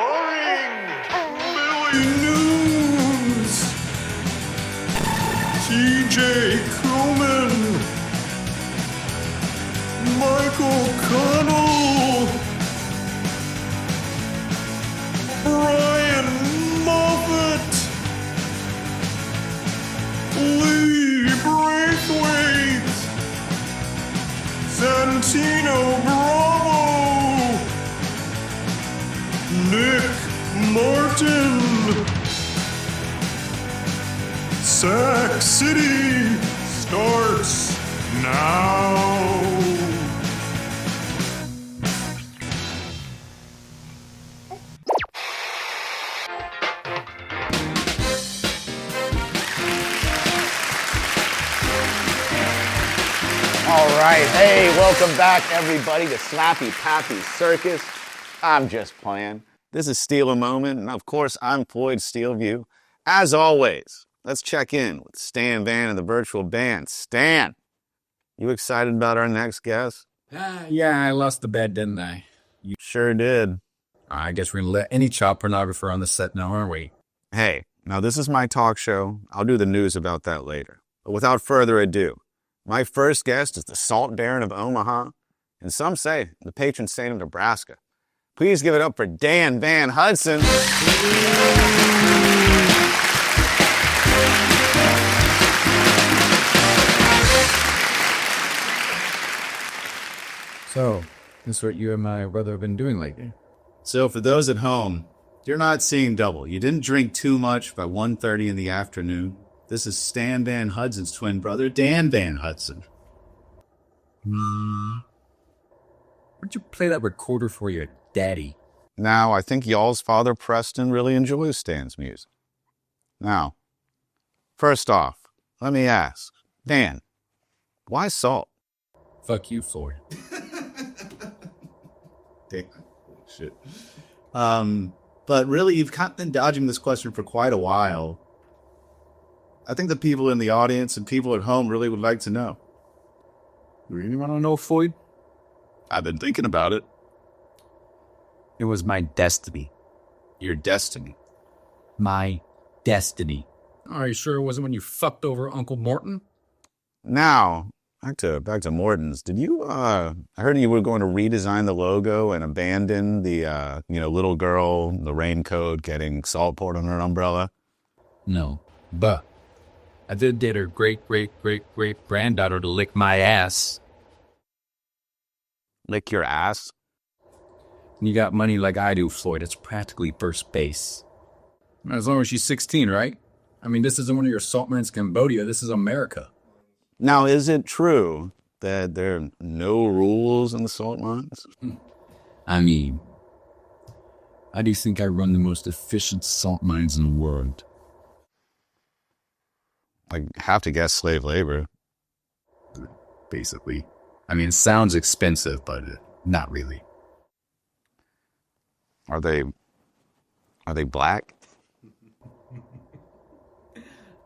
Starring Billy News, TJ Crewman, Michael Connell, Brian Moffat, Lee Braithwaite, Santino Bravo, Nick Martin. Sac City starts now. All right, hey, welcome back everybody to Slappy Pappy Circus. I'm just playing. This is Steal a Moment, and of course, I'm Floyd Steelview. As always, let's check in with Stan Van and the virtual band. Stan, you excited about our next guest? Yeah, I lost the bet, didn't I? You sure did. I guess we're gonna let any child pornographer on the set now, aren't we? Hey, now this is my talk show. I'll do the news about that later. But without further ado, my first guest is the Salt Baron of Omaha, and some say the patron saint of Nebraska. Please give it up for Dan Van Hudson. So, this is what you and my brother have been doing lately. So for those at home, you're not seeing double. You didn't drink too much by 1:30 in the afternoon. This is Stan Van Hudson's twin brother, Dan Van Hudson. Where'd you play that recorder for your daddy? Now, I think y'all's father, Preston, really enjoys Stan's music. Now, first off, let me ask, Dan, why salt? Fuck you, Floyd. Damn, shit. But really, you've kind of been dodging this question for quite a while. I think the people in the audience and people at home really would like to know. You really want to know, Floyd? I've been thinking about it. It was my destiny. Your destiny. My destiny. Are you sure it wasn't when you fucked over Uncle Morton? Now, back to Morton's. Did you, I heard you were going to redesign the logo and abandon the, little girl, the raincoat, getting salt poured on her umbrella? No, but I did date her great-great-great-great-granddaughter to lick my ass. Lick your ass? You got money like I do, Floyd. It's practically first base. As long as she's 16, right? I mean, this isn't one of your salt mines Cambodia. This is America. Now, is it true that there are no rules in the salt mines? I mean, how do you think I run the most efficient salt mines in the world? I have to guess slave labor. Basically. I mean, it sounds expensive, but not really. Are they black?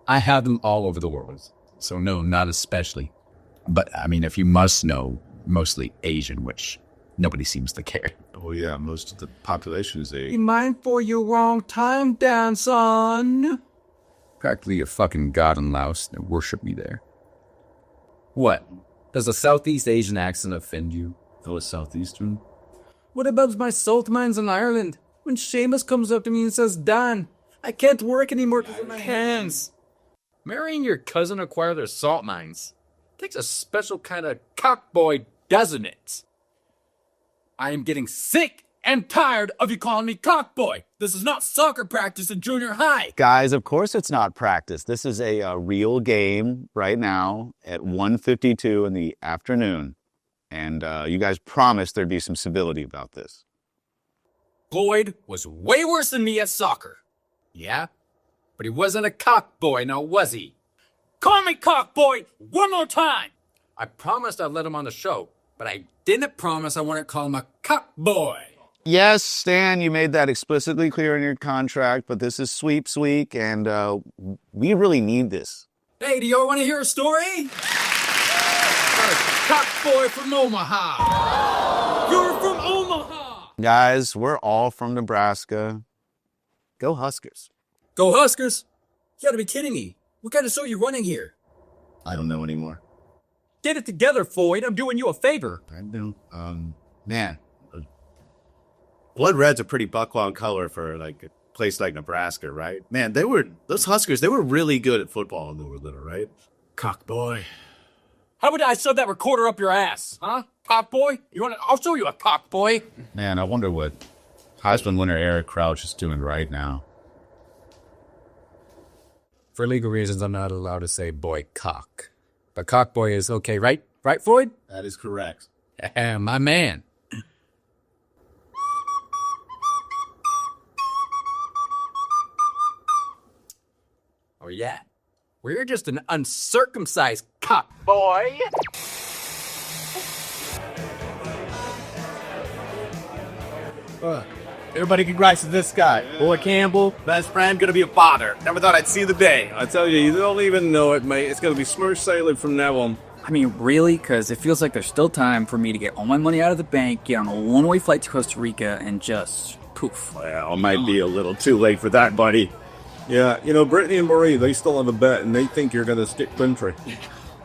I have them all over the world. So no, not especially. But, I mean, if you must know, mostly Asian, which nobody seems to care. Oh, yeah, most of the population is Asian. Be mindful your wrong time, Dan, son. Practically a fucking god in Laos and worship me there. What? Does a Southeast Asian accent offend you? Oh, a Southeastern? What about my salt mines in Ireland? When Seamus comes up to me and says, Dan, I can't work anymore because of my hands. Marrying your cousin acquire their salt mines takes a special kind of cockboy, doesn't it? I am getting sick and tired of you calling me cockboy. This is not soccer practice in junior high. Guys, of course it's not practice. This is a real game right now at 1:52 in the afternoon. And you guys promised there'd be some civility about this. Floyd was way worse than me at soccer. Yeah? But he wasn't a cockboy, now was he? Call me cockboy one more time! I promised I'd let him on the show, but I didn't promise I wouldn't call him a cockboy. Yes, Stan, you made that explicitly clear in your contract, but this is sweeps week, and we really need this. Hey, do y'all want to hear a story? Cockboy from Omaha. You're from Omaha. Guys, we're all from Nebraska. Go Huskers. Go Huskers! You gotta be kidding me. What kind of show you running here? I don't know anymore. Get it together, Floyd. I'm doing you a favor. I do. Man, blood red's a pretty buckwild color for like a place like Nebraska, right? Man, those Huskers, they were really good at football when they were little, right? Cock boy. How about I shove that recorder up your ass, huh? Cock boy? I'll show you a cock boy. Man, I wonder what Heisman winner Eric Crouch is doing right now. For legal reasons, I'm not allowed to say boy cock. But cock boy is okay, right? Right, Floyd? That is correct. Yeah, my man. Oh, yeah. Well, you're just an uncircumcised cock boy. Everybody congrats to this guy. Boy Campbell, best friend, gonna be a father. Never thought I'd see the day. I tell you, you don't even know it, mate. It's gonna be smooth sailing from now on. I mean, really? Because it feels like there's still time for me to get all my money out of the bank, get on a one-way flight to Costa Rica, and just poof. Well, it might be a little too late for that, buddy. Yeah, you know, Brittany and Marie, they still have a bet, and they think you're gonna stick country.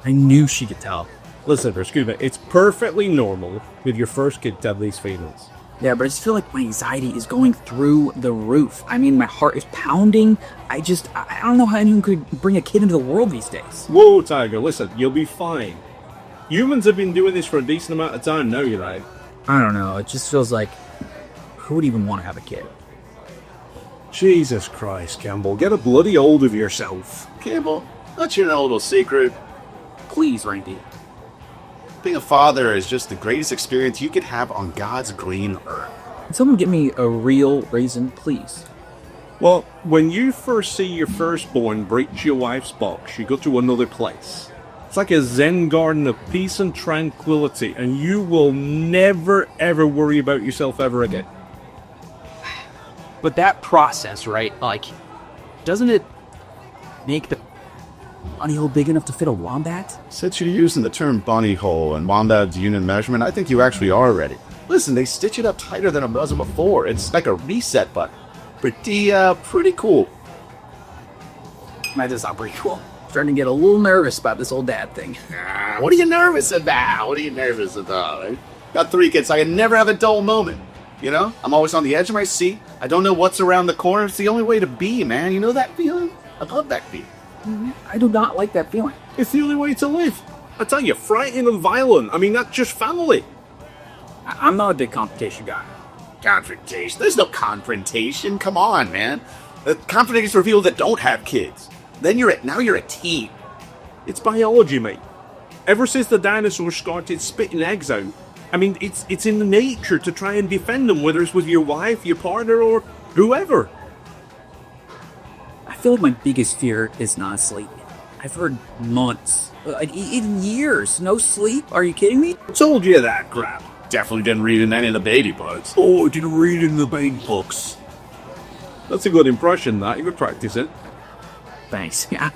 I knew she could tell. Listen, excuse me, it's perfectly normal with your first kid to have these feelings. Yeah, but I just feel like my anxiety is going through the roof. I mean, my heart is pounding. I don't know how anyone could bring a kid into the world these days. Whoa, Tiger, listen, you'll be fine. Humans have been doing this for a decent amount of time, no, you're right. I don't know. It just feels like, who would even want to have a kid? Jesus Christ, Campbell, get a bloody hold of yourself. Campbell, that's your little secret. Please, Randy. Being a father is just the greatest experience you could have on God's green earth. Can someone give me a real reason, please? Well, when you first see your firstborn breach your wife's box, you go to another place. It's like a Zen garden of peace and tranquility, and you will never, ever worry about yourself ever again. But that process, right? Like, doesn't it make the bunny hole big enough to fit a wombat? Since you're using the term bunny hole and wombat's unit measurement, I think you actually are ready. Listen, they stitch it up tighter than it was before. It's like a reset button. Pretty cool. That does sound pretty cool. Starting to get a little nervous about this old dad thing. What are you nervous about? Right? Got 3 kids, so I can never have a dull moment. You know, I'm always on the edge of my seat. I don't know what's around the corner. It's the only way to be, man. You know that feeling? I love that feeling. I do not like that feeling. It's the only way to live. I tell you, frightening and violent. I mean, that's just family. I'm not a big confrontation guy. Confrontation? There's no confrontation. Come on, man. Confrontation is for people that don't have kids. Now you're a teen. It's biology, mate. Ever since the dinosaurs started spitting eggs out, I mean, it's in the nature to try and defend them, whether it's with your wife, your partner, or whoever. I feel like my biggest fear is not sleep. I've heard months, like even years, no sleep. Are you kidding me? I told you that crap. Definitely didn't read in any of the baby books. Oh, I didn't read in the baby books. That's a good impression, that. You could practice it. Thanks. Yeah.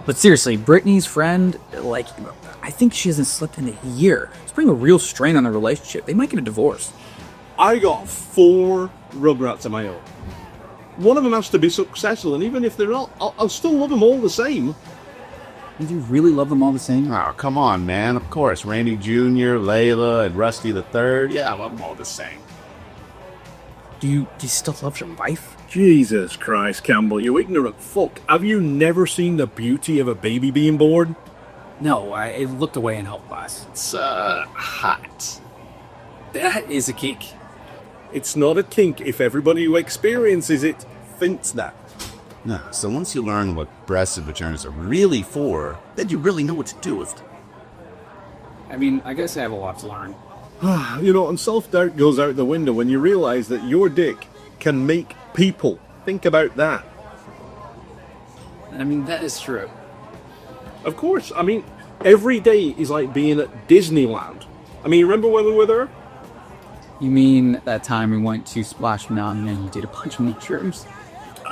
But seriously, Brittany's friend, like, I think she hasn't slept in a year. It's putting a real strain on their relationship. They might get a divorce. I got 4 rugrats of my own. One of them has to be successful, and even if they're not, I'll still love them all the same. Do you really love them all the same? Oh, come on, man. Of course. Randy Jr., Layla, and Rusty the Third. Yeah, I love them all the same. Do you still love your wife? Jesus Christ, Campbell, you ignorant fuck. Have you never seen the beauty of a baby being born? No, I looked away in health class. It's, hot. That is a kink. It's not a kink if everybody who experiences it thinks that. No, so once you learn what breasts and vaginas are really for, then you really know what to do with them. I mean, I guess I have a lot to learn. You know, and self-doubt goes out the window when you realize that your dick can make people. Think about that. I mean, that is true. Of course, I mean, every day is like being at Disneyland. I mean, remember when we were there? You mean that time we went to Splash Mountain and did a bunch of mushrooms?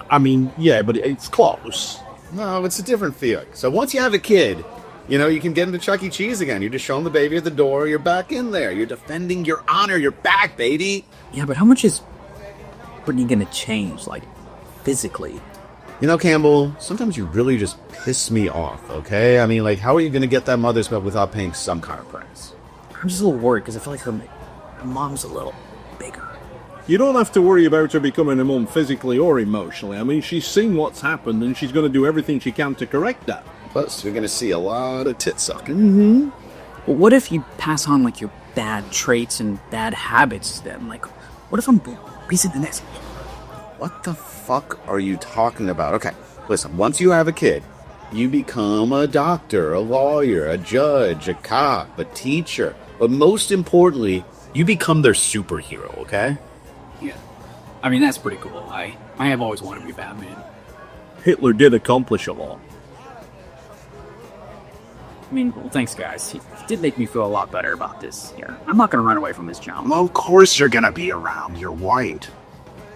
I mean, yeah, but it's close. No, it's a different feeling. So once you have a kid, You know, you can get into Chuck E. Cheese again. You're just showing the baby at the door. You're back in there. You're defending your honor. You're back, baby. Yeah, but how much is Brittany gonna change, like, physically? You know, Campbell, sometimes you really just piss me off, okay? I mean, like, how are you going to get that mother's milk without paying some kind of price? I'm just a little worried because I feel like her mom's a little bigger. You don't have to worry about her becoming a mum physically or emotionally. I mean, she's seen what's happened and she's going to do everything she can to correct that. Plus, you're going to see a lot of tit sucking. But what if you pass on, like, your bad traits and bad habits to them? Like, what if I'm raising the next... What the fuck are you talking about? Okay, listen, once you have a kid, you become a doctor, a lawyer, a judge, a cop, a teacher. But most importantly, you become their superhero, okay? Yeah. I mean, that's pretty cool. I have always wanted to be Batman. Hitler did accomplish a lot. I mean, well, thanks, guys. He did make me feel a lot better about this. Yeah, I'm not gonna run away from this job. Well, of course you're gonna be around. You're white.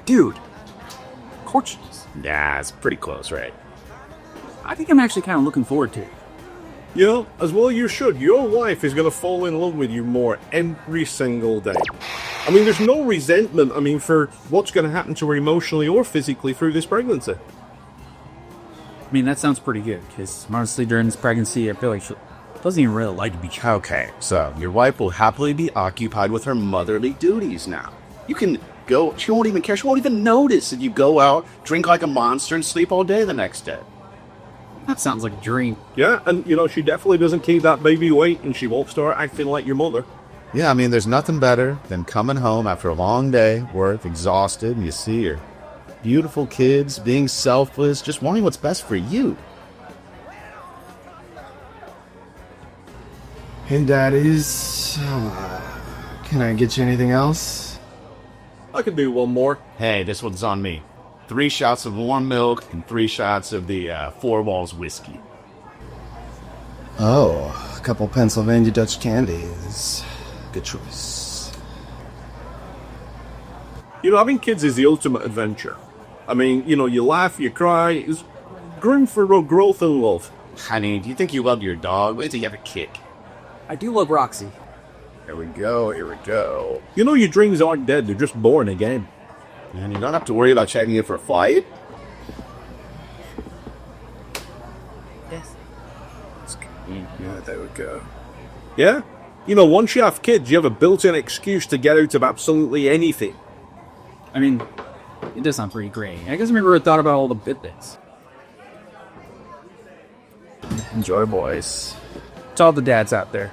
Dude. Of course she is. Yeah, it's pretty close, right? I think I'm actually kind of looking forward to it. You know, as well you should. Your wife is going to fall in love with you more every single day. I mean, there's no resentment, for what's going to happen to her emotionally or physically through this pregnancy. I mean, that sounds pretty good, because honestly, during this pregnancy, I feel like she doesn't even really like to be child. Okay, so your wife will happily be occupied with her motherly duties now. You can go, she won't even care, she won't even notice if you go out, drink like a monster, and sleep all day the next day. That sounds like a dream. Yeah, and she definitely doesn't keep that baby weight, and she won't start acting like your mother. Yeah, there's nothing better than coming home after a long day, work, exhausted, and you see your beautiful kids being selfless, just wanting what's best for you. Hey, daddies. Can I get you anything else? I could do one more. Hey, this one's on me. 3 shots of warm milk and 3 shots of the Four Walls whiskey. Oh, a couple Pennsylvania Dutch candies. Good choice. Having kids is the ultimate adventure. You laugh, you cry. It's room for real growth and love. Honey, do you think you love your dog? Wait till you have a kick. I do love Roxy. Here we go, here we go. Your dreams aren't dead, they're just born again. And you don't have to worry about checking in for a flight. Yes. Yeah, there we go. Yeah? Once you have kids, you have a built-in excuse to get out of absolutely anything. I mean, it does sound pretty great. I guess I never thought about all the bits. Enjoy, boys. To all the dads out there,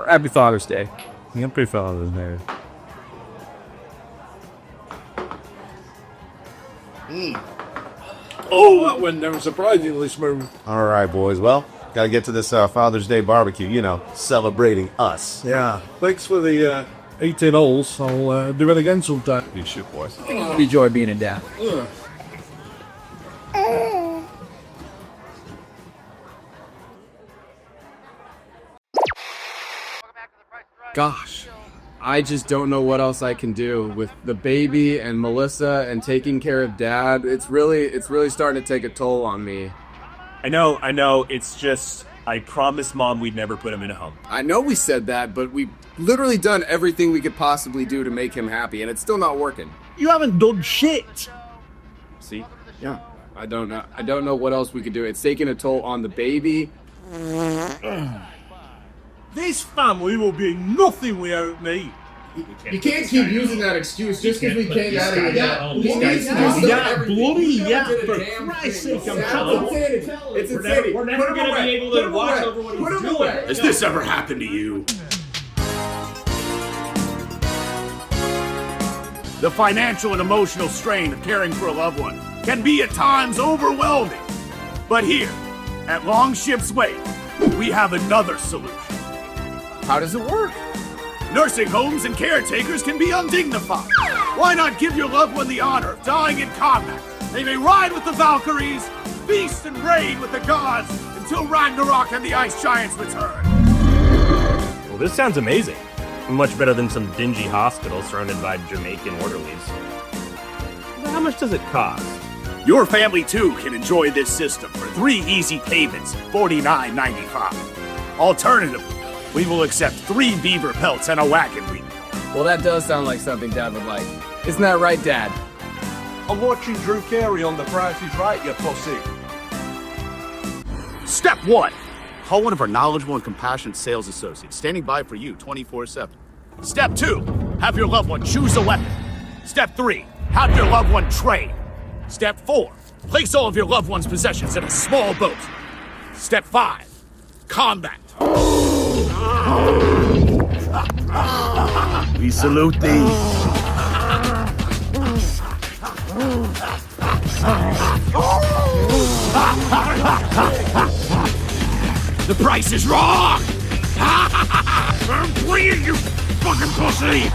happy Father's Day. Happy Father's Day. Oh, that went down surprisingly smooth. All right, boys. Well, got to get to this Father's Day barbecue, celebrating us. Yeah. Thanks for the 18 holes. I'll do it again sometime. Good shit, boys. Enjoy being a dad. Gosh, I just don't know what else I can do with the baby and Melissa and taking care of Dad. It's really starting to take a toll on me. I know. It's just, I promised Mom we'd never put him in a home. I know we said that, but we've literally done everything we could possibly do to make him happy, and it's still not working. You haven't done shit. See? Yeah. I don't know what else we could do. It's taking a toll on the baby. This family will be nothing without me. You can't keep using that excuse just because we came out of Yeah, bloody yeah, for Christ's sake, I'm trying. It's insanity. We're never going to be able to watch over what he's doing. Has this ever happened to you? The financial and emotional strain of caring for a loved one can be at times overwhelming. But here, at Long Ship's Wake, we have another solution. How does it work? Nursing homes and caretakers can be undignified. Why not give your loved one the honor of dying in combat? They may ride with the Valkyries, feast and reign with the gods until Ragnarok and the Ice Giants return. Well, this sounds amazing. Much better than some dingy hospital surrounded by Jamaican orderlies. But how much does it cost? Your family too can enjoy this system for 3 easy payments, $49.95. Alternatively, we will accept 3 beaver pelts and a wagon wheel. Well, that does sound like something Dad would like. Isn't that right, Dad? I'm watching Drew Carey on The Price is Right, you pussy. Step 1. Call one of our knowledgeable and compassionate sales associates standing by for you 24/7. Step 2. Have your loved one choose a weapon. Step 3. Have your loved one train. Step 4. Place all of your loved one's possessions in a small boat. Step 5. Combat. We salute thee. The price is wrong! I'm bleeding, you fucking pussy!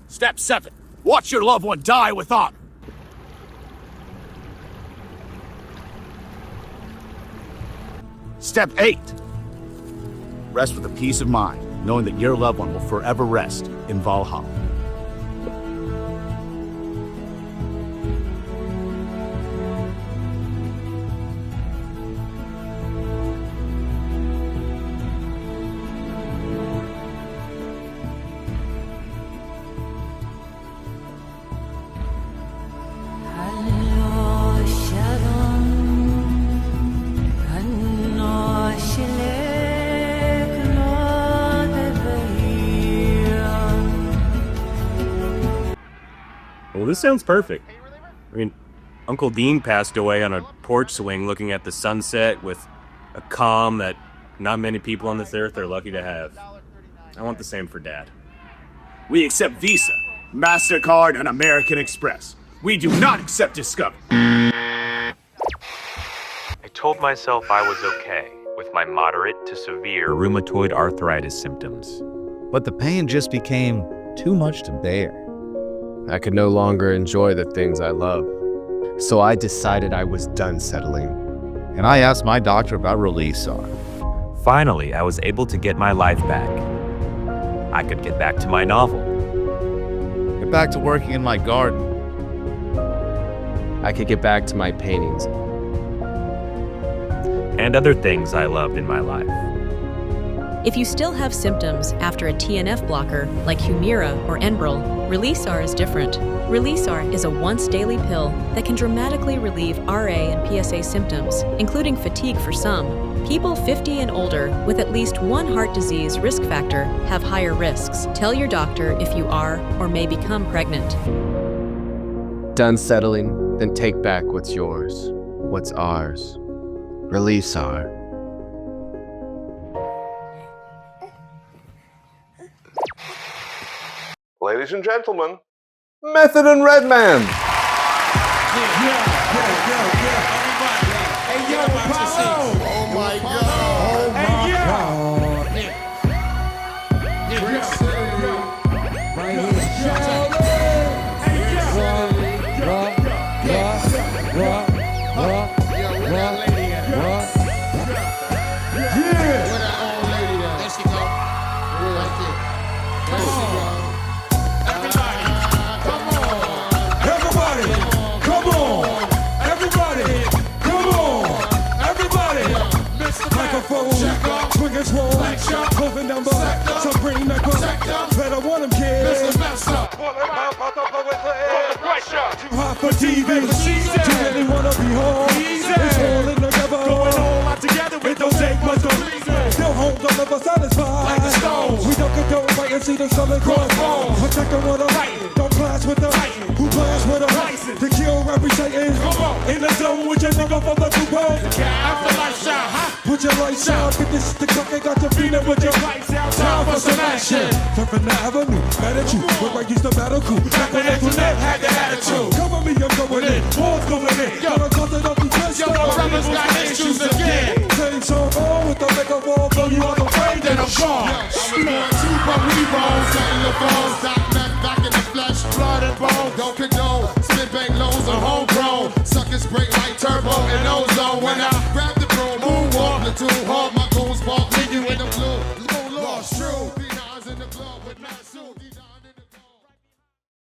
Step 7. Watch your loved one die with honor. Step 8. Rest with a peace of mind, knowing that your loved one will forever rest in Valhalla. Well, this sounds perfect. I mean, Uncle Dean passed away on a porch swing looking at the sunset with a calm that not many people on this earth are lucky to have. I want the same for Dad. We accept Visa, MasterCard, and American Express. We do not accept Discover. I told myself I was okay with my moderate to severe rheumatoid arthritis symptoms. But the pain just became too much to bear. I could no longer enjoy the things I love. So I decided I was done settling. And I asked my doctor about Releasar. Finally, I was able to get my life back. I could get back to my novel. Get back to working in my garden. I could get back to my paintings. And other things I loved in my life. If you still have symptoms after a TNF blocker like Humira or Enbrel, Releasar is different. Releasar is a once-daily pill that can dramatically relieve RA and PSA symptoms, including fatigue for some. People 50 and older with at least one heart disease risk factor have higher risks. Tell your doctor if you are or may become pregnant. Done settling, then take back what's yours, what's ours. Releasar. Ladies and gentlemen, Method and Redman. For TV, you really wanna be home. It's all in together, going all out together. It don't take much to still home, don't ever satisfy. Like the stones, we don't condone right and see the solid crossbones. Protecting what I'm fighting, don't clash with the fighting. Who clash with a license to kill representing? In the zone with your nigga from the coupon. After life shine, put your lights out. Get this the cock, got your feet up with your lights out. Time for some action. Surfing the avenue, mad at you. But right used to battle crew. Back when Antoinette had the attitude. Cover me, I'm going in. War's going in. Gotta toss it up the twist. Yo, my brothers got issues again. Same song on with the mega wall. Blow you out the way, then I'm gone. I was born too, but we roll. Setting the phones, back in the flesh. Blood and bone, don't condone. Spit bang lows on homegrown. Suckers break like turbo.